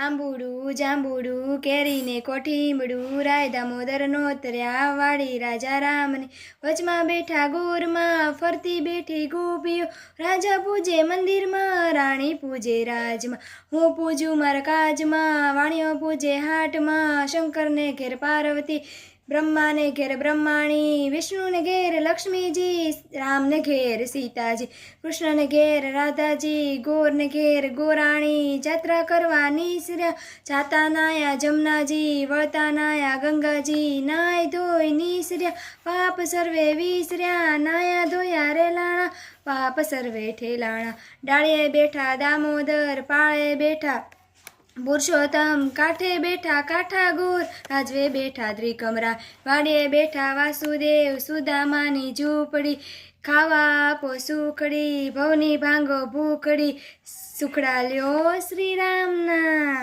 આંબુડું જાંબુડું કેરીને કોઠીમડું રાય દામોદરનો તર્યા વાળી રાજા રામને વચમાં બેઠા ગોરમાં ફરતી બેઠી ગોપીઓ રાજા પૂજે મંદિરમાં રાણી પૂજે રાજમાં હું પૂજું મારા કાજમાં વાણીઓ પૂજે હાટમાં શંકરને ઘેર પાર્વતી બ્રહ્માને ઘેર બ્રહ્માણી વિષ્ણુને ઘેર લક્ષ્મીજી રામને ઘેર સીતાજી કૃષ્ણને ઘેર રાધાજી ગોરને ઘેર ગોરાણી જાત્રા કરવા નીસર્યા જાતા નાયા જમનાજી વળતા નાયા ગંગાજી નાય ધોઈ નીસર્યા પાપ સર્વે વિસર્યા નાયા ધોયા રેલાણા પાપ સર્વે ઠેલાણા ડાળીએ બેઠા દામોદર પાળે બેઠા પુરુષોત્તમ કાંઠે બેઠા કાંઠા ગોર રાજવે બેઠા ત્રિકમરા વાડીએ બેઠા વાસુદેવ સુદામાની ઝૂંપડી ખાવા આપો સુખડી ભવની ભાંગો ભૂખડી સુખડા લ્યો શ્રી રામના